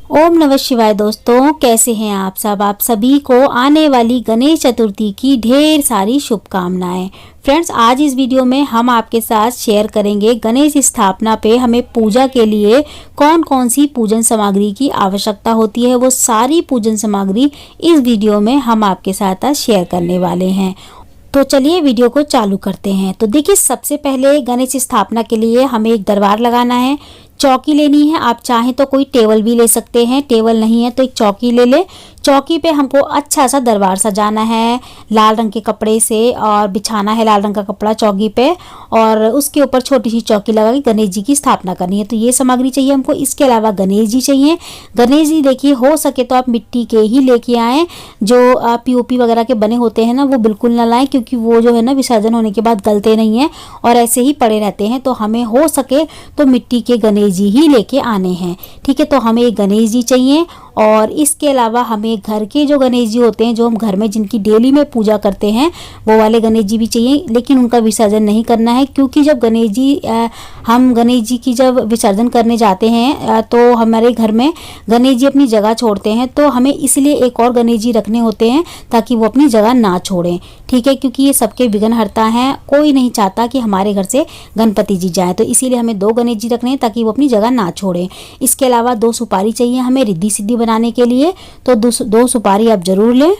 ओम नमः शिवाय। दोस्तों, कैसे हैं आप सब। आप सभी को आने वाली गणेश चतुर्थी की ढेर सारी शुभकामनाएं। फ्रेंड्स, आज इस वीडियो में हम आपके साथ शेयर करेंगे गणेश स्थापना पे हमें पूजा के लिए कौन कौन सी पूजन सामग्री की आवश्यकता होती है। वो सारी पूजन सामग्री इस वीडियो में हम आपके साथ आज शेयर करने वाले हैं। तो चलिए वीडियो को चालू करते हैं। तो देखिए, सबसे पहले गणेश स्थापना के लिए हमें एक दरबार लगाना है, चौकी लेनी है। आप चाहें तो कोई टेबल भी ले सकते हैं, टेबल नहीं है तो एक चौकी ले ले। चौकी पे हमको अच्छा सा दरबार सजाना है लाल रंग के कपड़े से, और बिछाना है लाल रंग का कपड़ा चौकी पे, और उसके ऊपर छोटी सी चौकी लगा के गणेश जी की स्थापना करनी है। तो ये सामग्री चाहिए हमको। इसके अलावा गणेश जी चाहिए। गणेश जी देखिए, हो सके तो आप मिट्टी के ही लेके आएँ। जो पीओपी वगैरह के बने होते हैं ना, वो बिल्कुल ना लाएं, क्योंकि वो जो है ना विसर्जन होने के बाद गलते नहीं हैं और ऐसे ही पड़े रहते हैं। तो हमें हो सके तो मिट्टी के गणेश जी ही लेके आने हैं। ठीक है, तो हमें एक गणेश जी चाहिए। और इसके अलावा हमें घर के जो गणेश जी होते हैं, जो हम घर में जिनकी डेली में पूजा करते हैं, वो वाले गणेश जी भी चाहिए। लेकिन उनका विसर्जन नहीं करना है, क्योंकि जब गणेश जी हम गणेश जी की जब विसर्जन करने जाते हैं तो हमारे घर में गणेश जी अपनी जगह छोड़ते हैं। तो हमें इसलिए एक और गणेश जी रखने होते हैं ताकि वो अपनी जगह ना छोड़ें। ठीक है, क्योंकि ये सबके विघ्नहर्ता हैं। कोई नहीं चाहता कि हमारे घर से गणपति जी जाएं, तो इसीलिए हमें 2 गणेश जी रखने हैं ताकि वो अपनी जगह ना छोड़ें। इसके अलावा 2 सुपारी चाहिए हमें रिद्धि सिद्धि बनाने के लिए। तो 2 सुपारी आप जरूर लें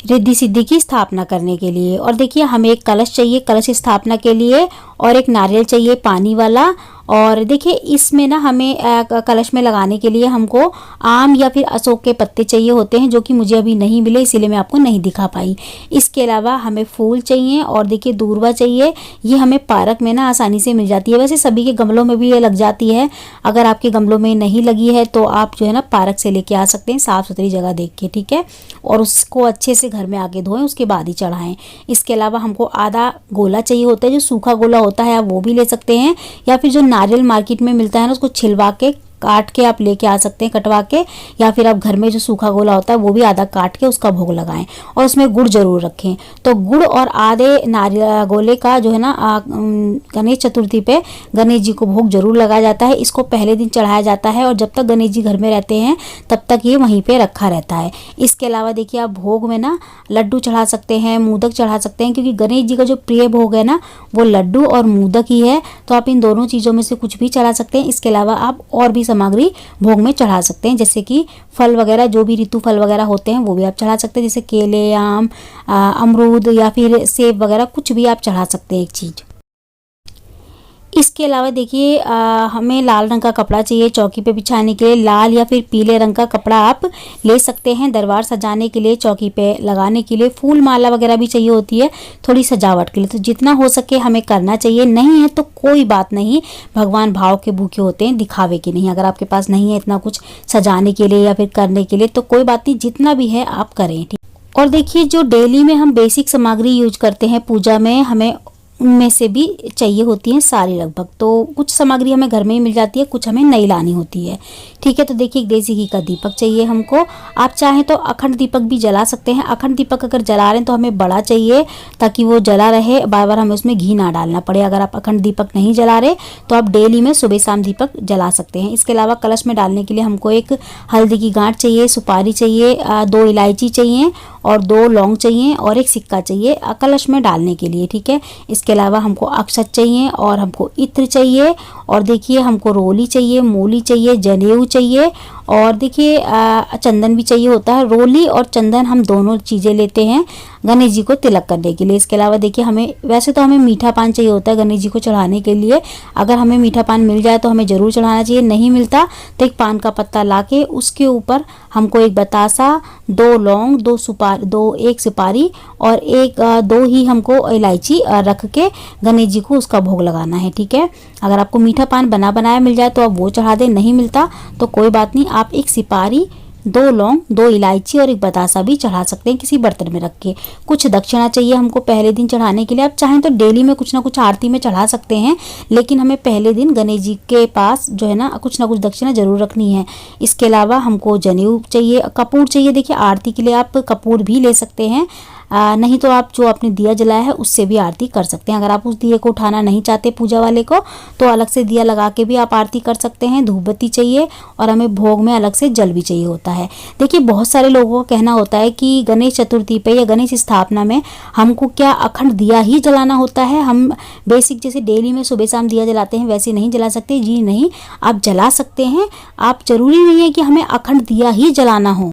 रिद्धि सिद्धि की स्थापना करने के लिए। और देखिए, हमें एक कलश चाहिए कलश स्थापना के लिए, और एक नारियल चाहिए पानी वाला। और देखिए, इसमें ना हमें कलश में लगाने के लिए हमको आम या फिर अशोक के पत्ते चाहिए होते हैं, जो कि मुझे अभी नहीं मिले, इसीलिए मैं आपको नहीं दिखा पाई। इसके अलावा हमें फूल चाहिए, और देखिए दूर्वा चाहिए। ये हमें पार्क में ना आसानी से मिल जाती है। वैसे सभी के गमलों में भी ये लग जाती है। अगर आपके गमलों में नहीं लगी है तो आप जो है ना पार्क से लेके आ सकते हैं, साफ़ सुथरी जगह देख के। ठीक है, और उसको अच्छे से घर में आके धोएं, उसके बाद ही चढ़ाएं। इसके अलावा हमको आधा गोला चाहिए होता है, जो सूखा गोला होता है, आप वो भी ले सकते हैं। या फिर जो नारियल मार्केट में मिलता है ना, उसको छिलवा के काट के आप लेके आ सकते हैं, कटवा के। या फिर आप घर में जो सूखा गोला होता है वो भी आधा काट के उसका भोग लगाएं, और उसमें गुड़ जरूर रखें। तो गुड़ और आधे नारियल गोले का जो है ना गणेश चतुर्थी पे गणेश जी को भोग जरूर लगाया जाता है। इसको पहले दिन चढ़ाया जाता है, और जब तक गणेश जी घर में रहते हैं तब तक ये वहीं पे रखा रहता है। इसके अलावा देखिए, आप भोग में ना लड्डू चढ़ा सकते हैं, मोदक चढ़ा सकते हैं, क्योंकि गणेश जी का जो प्रिय भोग है ना, वो लड्डू और मोदक ही है। तो आप इन दोनों चीज़ों में से कुछ भी चढ़ा सकते हैं। इसके अलावा आप और भी सामग्री भोग में चढ़ा सकते हैं, जैसे कि फल वगैरह, जो भी ऋतु फल वगैरह होते हैं वो भी आप चढ़ा सकते हैं, जैसे केले, आम, अमरूद या फिर सेब वगैरह, कुछ भी आप चढ़ा सकते हैं एक चीज़। इसके अलावा देखिए, हमें लाल रंग का कपड़ा चाहिए चौकी पे बिछाने के लिए। लाल या फिर पीले रंग का कपड़ा आप ले सकते हैं दरबार सजाने के लिए, चौकी पे लगाने के लिए। फूल माला वगैरह भी चाहिए होती है थोड़ी सजावट के लिए। तो जितना हो सके हमें करना चाहिए। नहीं है तो कोई बात नहीं, भगवान भाव के भूखे होते हैं, दिखावे के नहीं। अगर आपके पास नहीं है इतना कुछ सजाने के लिए या फिर करने के लिए, तो कोई बात नहीं, जितना भी है आप करें। ठीक। और देखिए, जो डेली में हम बेसिक सामग्री यूज करते हैं पूजा में, हमें उनमें से भी चाहिए होती हैं सारी लगभग। तो कुछ सामग्री हमें घर में ही मिल जाती है, कुछ हमें नई लानी होती है। ठीक है, तो देखिए, एक देसी घी का दीपक चाहिए हमको। आप चाहें तो अखंड दीपक भी जला सकते हैं। अखंड दीपक अगर जला रहे हैं तो हमें बड़ा चाहिए, ताकि वो जला रहे, बार बार हमें उसमें घी ना डालना पड़े। अगर आप अखंड दीपक नहीं जला रहे तो आप डेली में सुबह शाम दीपक जला सकते हैं। इसके अलावा कलश में डालने के लिए हमको एक हल्दी की गांठ चाहिए, सुपारी चाहिए, 2 इलायची चाहिए, और 2 लौंग चाहिए, और एक सिक्का चाहिए कलश में डालने के लिए। ठीक है, इसके अलावा हमको अक्षत चाहिए, और हमको इत्र चाहिए, और देखिए हमको रोली चाहिए, मूली चाहिए, जनेऊ चाहिए, और देखिए चंदन भी चाहिए होता है। रोली और चंदन हम दोनों चीज़ें लेते हैं गणेश जी को तिलक करने के लिए। इसके अलावा देखिए, हमें वैसे तो हमें मीठा पान चाहिए होता है गणेश जी को चढ़ाने के लिए। अगर हमें मीठा पान मिल जाए तो हमें ज़रूर चढ़ाना चाहिए। नहीं मिलता तो एक पान का पत्ता लाके उसके ऊपर हमको एक बतासा, 2 लौंग, 1 सुपारी और 2 ही हमको इलायची रख के गणेश जी को उसका भोग लगाना है। ठीक है, अगर आपको मीठा पान बना बनाया मिल जाए तो आप वो चढ़ा दें, नहीं मिलता तो कोई बात नहीं, आप 1 सुपारी, 2 लौंग, 2 इलायची और 1 बतासा भी चढ़ा सकते हैं किसी बर्तन में रख के। कुछ दक्षिणा चाहिए हमको पहले दिन चढ़ाने के लिए। आप चाहें तो डेली में कुछ ना कुछ आरती में चढ़ा सकते हैं, लेकिन हमें पहले दिन गणेश जी के पास जो है ना कुछ ना कुछ दक्षिणा जरूर रखनी है। इसके अलावा हमको जनेऊ चाहिए, कपूर चाहिए। देखिए, आरती के लिए आप कपूर भी ले सकते हैं। नहीं तो आप जो आपने दिया जलाया है उससे भी आरती कर सकते हैं। अगर आप उस दिए को उठाना नहीं चाहते पूजा वाले को, तो अलग से दिया लगा के भी आप आरती कर सकते हैं। धूप बत्ती चाहिए और हमें भोग में अलग से जल भी चाहिए होता है। देखिए बहुत सारे लोगों का कहना होता है कि गणेश चतुर्थी पे या गणेश स्थापना में हमको क्या अखंड दिया ही जलाना होता है, हम बेसिक जैसे डेली में सुबह शाम दिया जलाते हैं वैसे नहीं जला सकते। जी नहीं, आप जला सकते हैं। आप जरूरी नहीं है कि हमें अखंड दिया ही जलाना हो,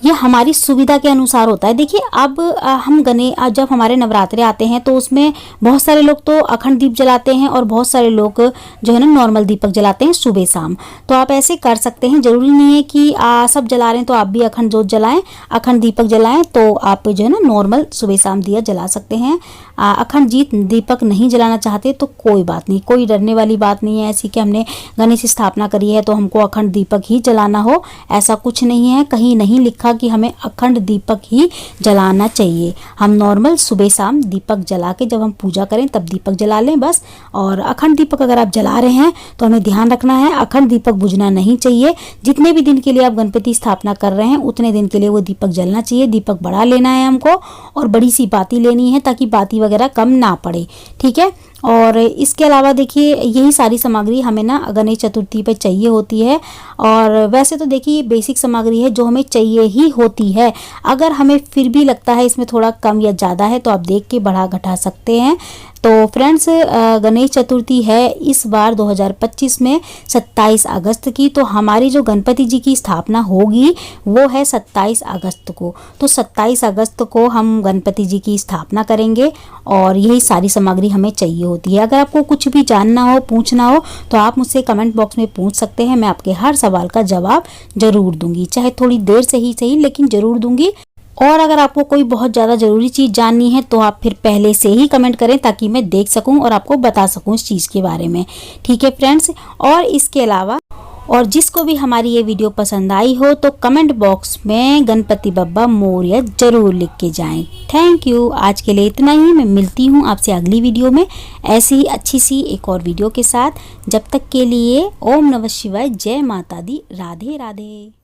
ये हमारी सुविधा के अनुसार होता है। देखिए अब हम जब हमारे नवरात्रे आते हैं तो उसमें बहुत सारे लोग तो अखंड दीप जलाते हैं और बहुत सारे लोग जो है ना नॉर्मल दीपक जलाते हैं सुबह शाम। तो आप ऐसे कर सकते हैं, जरूरी नहीं है कि सब जला रहे हैं तो आप भी अखंड जोत जलाएं, अखंड दीपक जलाएं। तो आप जो है ना नॉर्मल सुबह शाम दिया जला सकते हैं। अखंड दीपक नहीं जलाना चाहते तो कोई बात नहीं, कोई डरने वाली बात नहीं है ऐसी कि हमने गणेश स्थापना करी है तो हमको अखंड दीपक ही जलाना हो, ऐसा कुछ नहीं है। कहीं नहीं लिखा कि हमें अखंड दीपक ही जलाना चाहिए। हम नॉर्मल सुबह शाम दीपक जला के जब हम पूजा करें तब दीपक जला लें बस। और अखंड दीपक अगर आप जला रहे हैं तो हमें ध्यान रखना है अखंड दीपक बुझना नहीं चाहिए। जितने भी दिन के लिए आप गणपति स्थापना कर रहे हैं उतने दिन के लिए वो दीपक जलना चाहिए। दीपक बड़ा लेना है हमको और बड़ी सी बाती लेनी है ताकि बाती वगैरह कम ना पड़े, ठीक है। और इसके अलावा देखिए यही सारी सामग्री हमें ना गणेश चतुर्थी पे चाहिए होती है। और वैसे तो देखिए ये बेसिक सामग्री है जो हमें चाहिए ही होती है। अगर हमें फिर भी लगता है इसमें थोड़ा कम या ज़्यादा है तो आप देख के बढ़ा घटा सकते हैं। तो फ्रेंड्स गणेश चतुर्थी है इस बार 2025 में 27 अगस्त की। तो हमारी जो गणपति जी की स्थापना होगी वो है 27 अगस्त को। तो 27 अगस्त को हम गणपति जी की स्थापना करेंगे और यही सारी सामग्री हमें चाहिए होती है। अगर आपको कुछ भी जानना हो, पूछना हो तो आप मुझसे कमेंट बॉक्स में पूछ सकते हैं। मैं आपके हर सवाल का जवाब जरूर दूंगी, चाहे थोड़ी देर से ही सही लेकिन जरूर दूंगी। और अगर आपको कोई बहुत ज़्यादा ज़रूरी चीज़ जाननी है तो आप फिर पहले से ही कमेंट करें ताकि मैं देख सकूं और आपको बता सकूं इस चीज़ के बारे में, ठीक है फ्रेंड्स। और इसके अलावा और जिसको भी हमारी ये वीडियो पसंद आई हो तो कमेंट बॉक्स में गणपति बप्पा मोरया जरूर लिख के जाएं। Thank you. आज के लिए इतना ही। मैं मिलती हूँ आपसे अगली वीडियो में ऐसी ही अच्छी सी एक और वीडियो के साथ। जब तक के लिए ओम नमः शिवाय, जय माता दी, राधे राधे।